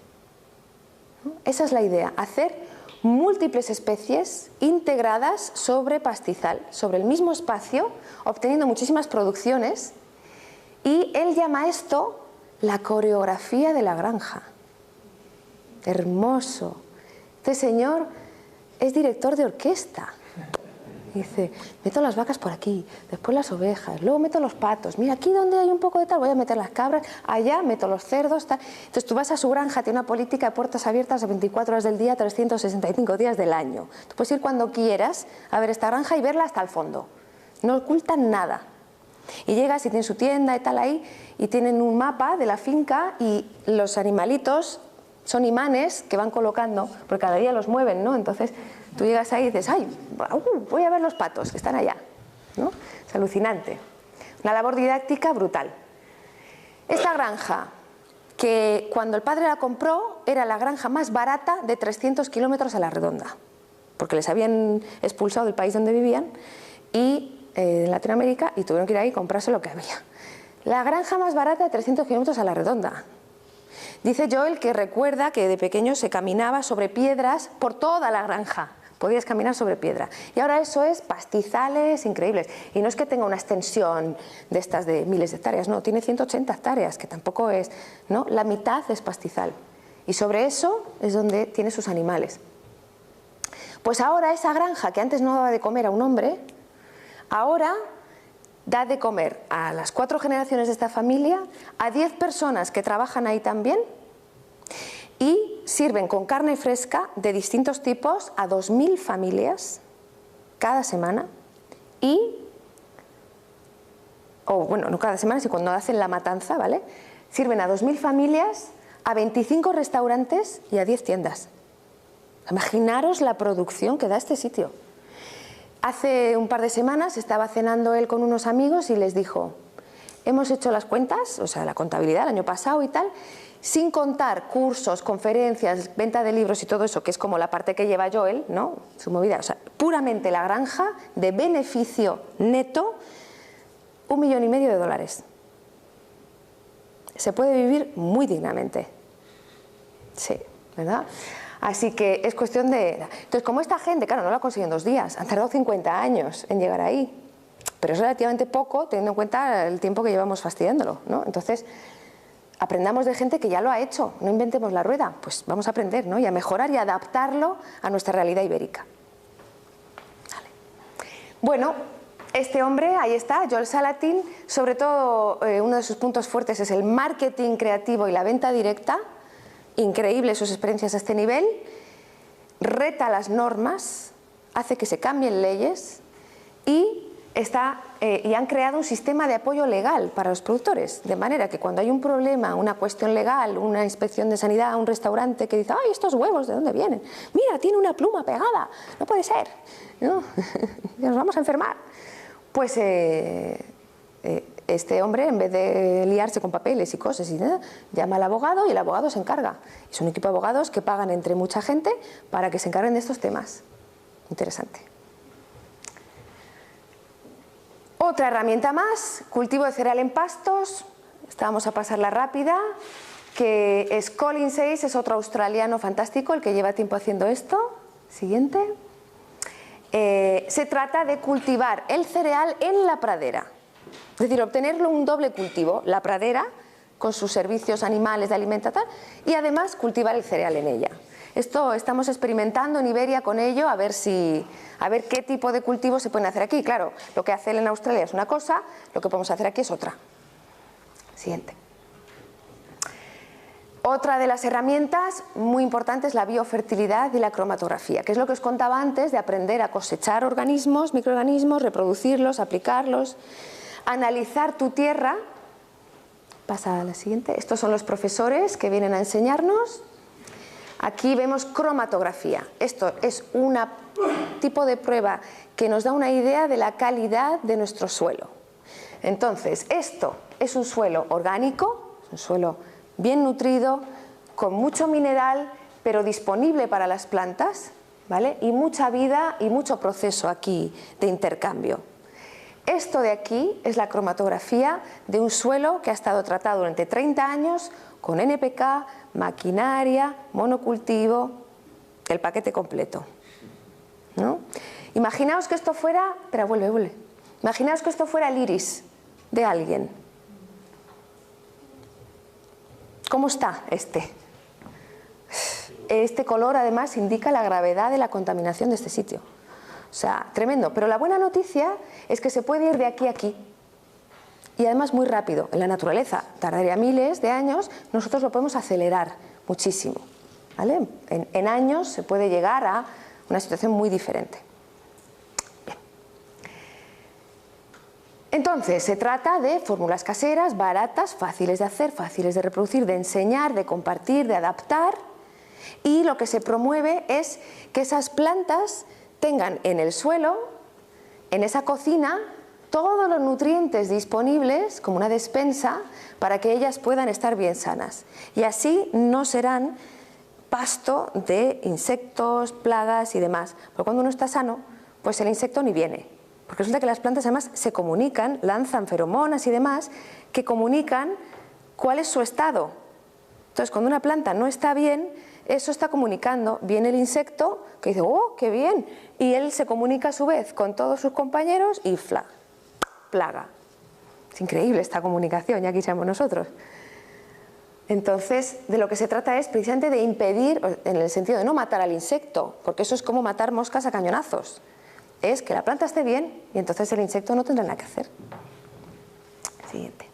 Speaker 1: Esa es la idea, hacer múltiples especies integradas sobre pastizal, sobre el mismo espacio, obteniendo muchísimas producciones, y él llama esto la coreografía de la granja. Hermoso. Este señor es director de orquesta. Dice, meto las vacas por aquí, después las ovejas, luego meto los patos, mira aquí donde hay un poco de tal, voy a meter las cabras, allá meto los cerdos, tal. Entonces tú vas a su granja, tiene una política de puertas abiertas a 24 horas del día, 365 días del año. Tú puedes ir cuando quieras a ver esta granja y verla hasta el fondo. No ocultan nada. Y llegas y tienen su tienda y tal ahí, y tienen un mapa de la finca y los animalitos son imanes que van colocando, porque cada día los mueven, ¿no? Entonces tú llegas ahí y dices, ¡ay! Voy a ver los patos que están allá, ¿no? Es alucinante. Una labor didáctica brutal. Esta granja, que cuando el padre la compró, era la granja más barata de 300 kilómetros a la redonda, porque les habían expulsado del país donde vivían, y en Latinoamérica, y tuvieron que ir ahí y comprarse lo que había. La granja más barata de 300 kilómetros a la redonda. Dice Joel que recuerda que de pequeño se caminaba sobre piedras por toda la granja. Podías caminar sobre piedra. Y ahora eso es pastizales increíbles. Y no es que tenga una extensión de estas de miles de hectáreas, no, tiene 180 hectáreas, que tampoco es, ¿no? La mitad es pastizal. Y sobre eso es donde tiene sus animales. Pues ahora esa granja que antes no daba de comer a un hombre, ahora da de comer a las 4 generaciones de esta familia, a 10 personas que trabajan ahí también, y sirven con carne fresca de distintos tipos a 2000 familias cada semana, o bueno, no cada semana, sino cuando hacen la matanza, ¿vale? Sirven a 2000 familias, a 25 restaurantes y a 10 tiendas. Imaginaros la producción que da este sitio. Hace un par de semanas estaba cenando él con unos amigos y les dijo, hemos hecho las cuentas, o sea, la contabilidad el año pasado y tal, sin contar cursos, conferencias, venta de libros y todo eso, que es como la parte que lleva Joel, ¿no? Su movida, o sea, puramente la granja de beneficio neto, $1,5 millones. Se puede vivir muy dignamente. Sí, ¿verdad? Así que es cuestión de... Entonces, como esta gente, claro, no lo ha conseguido en 2 días, han tardado 50 años en llegar ahí, pero es relativamente poco teniendo en cuenta el tiempo que llevamos fastidiándolo, ¿no? Entonces, aprendamos de gente que ya lo ha hecho, no inventemos la rueda, pues vamos a aprender, ¿no? Y a mejorar y adaptarlo a nuestra realidad ibérica. Vale. Bueno, este hombre, ahí está, Joel Salatin, sobre todo uno de sus puntos fuertes es el marketing creativo y la venta directa. Increíble sus experiencias a este nivel, reta las normas, hace que se cambien leyes y han creado un sistema de apoyo legal para los productores, de manera que cuando hay un problema, una cuestión legal, una inspección de sanidad, un restaurante que dice, ¡ay, estos huevos, ¿de dónde vienen? Mira, tiene una pluma pegada, no puede ser, ¿no? Nos vamos a enfermar. Pues este hombre, en vez de liarse con papeles y cosas y nada, llama al abogado y el abogado se encarga. Es un equipo de abogados que pagan entre mucha gente para que se encarguen de estos temas. Interesante. Otra herramienta más, cultivo de cereal en pastos. Vamos a pasarla rápida, que es Colin Sayce, es otro australiano fantástico, el que lleva tiempo haciendo esto. Siguiente. Se trata de cultivar el cereal en la pradera. Es decir, obtenerlo un doble cultivo, la pradera, con sus servicios animales de alimentación, y además cultivar el cereal en ella. Esto estamos experimentando en Iberia con ello, a ver qué tipo de cultivos se pueden hacer aquí. Claro, lo que hace él en Australia es una cosa, lo que podemos hacer aquí es otra. Siguiente. Otra de las herramientas muy importantes es la biofertilidad y la cromatografía, que es lo que os contaba antes de aprender a cosechar organismos, microorganismos, reproducirlos, aplicarlos, analizar tu tierra. Pasa a la siguiente. Estos son los profesores que vienen a enseñarnos. Aquí vemos cromatografía. Esto es un tipo de prueba que nos da una idea de la calidad de nuestro suelo. Entonces, esto es un suelo orgánico, es un suelo bien nutrido, con mucho mineral, pero disponible para las plantas, ¿vale? Y mucha vida y mucho proceso aquí de intercambio. Esto de aquí es la cromatografía de un suelo que ha estado tratado durante 30 años con NPK, maquinaria, monocultivo, el paquete completo, ¿no? Imaginaos que esto fuera, espera, vuelve. Imaginaos que esto fuera el iris de alguien. ¿Cómo está este? Este color además indica la gravedad de la contaminación de este sitio. O sea, tremendo. Pero la buena noticia es que se puede ir de aquí a aquí. Y además muy rápido. En la naturaleza tardaría miles de años, nosotros lo podemos acelerar muchísimo, ¿vale? En años se puede llegar a una situación muy diferente. Bien. Entonces, se trata de fórmulas caseras, baratas, fáciles de hacer, fáciles de reproducir, de enseñar, de compartir, de adaptar. Y lo que se promueve es que esas plantas tengan en el suelo, en esa cocina, todos los nutrientes disponibles como una despensa para que ellas puedan estar bien sanas. Y así no serán pasto de insectos, plagas y demás. Porque cuando uno está sano, pues el insecto ni viene. Porque resulta que las plantas además se comunican, lanzan feromonas y demás, que comunican cuál es su estado. Entonces, cuando una planta no está bien, eso está comunicando. Viene el insecto que dice, ¡oh, qué bien! Y él se comunica a su vez con todos sus compañeros y plaga. Es increíble esta comunicación, ya quisiéramos nosotros. Entonces, de lo que se trata es precisamente de impedir, en el sentido de no matar al insecto, porque eso es como matar moscas a cañonazos. Es que la planta esté bien y entonces el insecto no tendrá nada que hacer. Siguiente.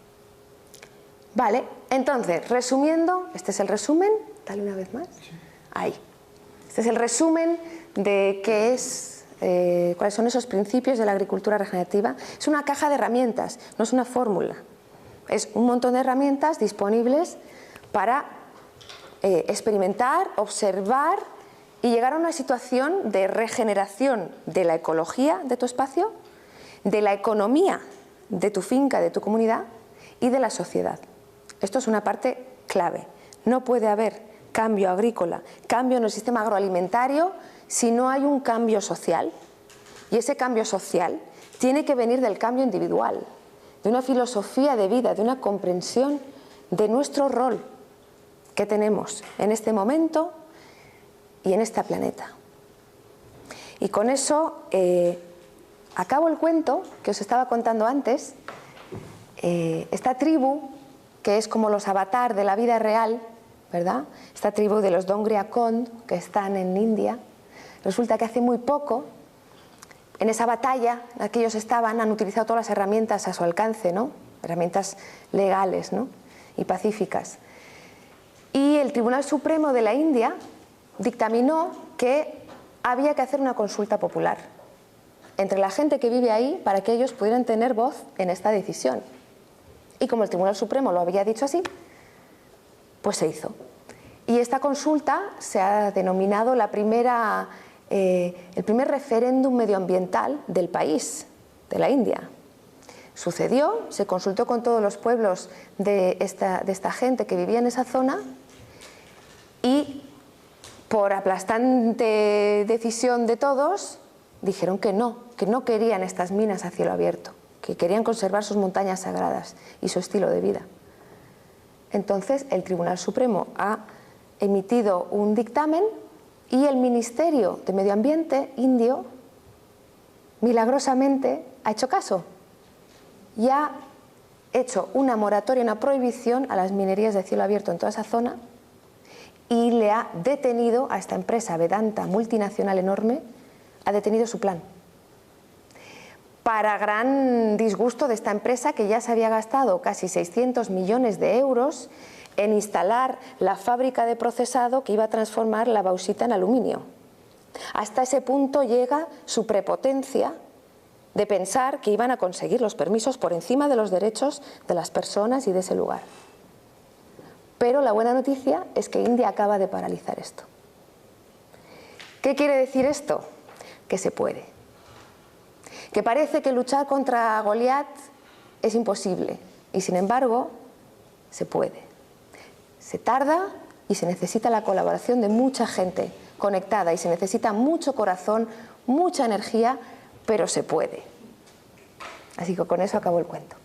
Speaker 1: Vale, entonces, resumiendo, este es el resumen, dale una vez más. Ahí. Este es el resumen de qué es, cuáles son esos principios de la agricultura regenerativa. Es una caja de herramientas, no es una fórmula. Es un montón de herramientas disponibles para experimentar, observar y llegar a una situación de regeneración de la ecología de tu espacio, de la economía de tu finca, de tu comunidad y de la sociedad. Esto es una parte clave. No puede haber cambio agrícola, cambio en el sistema agroalimentario si no hay un cambio social. Y ese cambio social tiene que venir del cambio individual, de una filosofía de vida, de una comprensión de nuestro rol que tenemos en este momento y en este planeta. Y con eso acabo el cuento que os estaba contando antes. Esta tribu, que es como los avatar de la vida real, ¿verdad? Esta tribu de los Dongria Kond, que están en India, resulta que hace muy poco, en esa batalla en la que ellos estaban, han utilizado todas las herramientas a su alcance, ¿no? Herramientas legales, ¿no? Y pacíficas. Y el Tribunal Supremo de la India dictaminó que había que hacer una consulta popular entre la gente que vive ahí para que ellos pudieran tener voz en esta decisión. Y como el Tribunal Supremo lo había dicho así, pues se hizo. Y esta consulta se ha denominado el primer referéndum medioambiental del país, de la India. Sucedió, se consultó con todos los pueblos de esta gente que vivía en esa zona y por aplastante decisión de todos dijeron que no querían estas minas a cielo abierto, que querían conservar sus montañas sagradas y su estilo de vida. Entonces el Tribunal Supremo ha emitido un dictamen y el Ministerio de Medio Ambiente indio milagrosamente ha hecho caso y ha hecho una moratoria, una prohibición a las minerías de cielo abierto en toda esa zona y le ha detenido a esta empresa Vedanta multinacional enorme, ha detenido su plan. Para gran disgusto de esta empresa, que ya se había gastado casi 600 millones de euros en instalar la fábrica de procesado que iba a transformar la bauxita en aluminio. Hasta ese punto llega su prepotencia de pensar que iban a conseguir los permisos por encima de los derechos de las personas y de ese lugar. Pero la buena noticia es que India acaba de paralizar esto. ¿Qué quiere decir esto? Que se puede. Que parece que luchar contra Goliat es imposible y sin embargo se puede. Se tarda y se necesita la colaboración de mucha gente conectada y se necesita mucho corazón, mucha energía, pero se puede. Así que con eso acabó el cuento.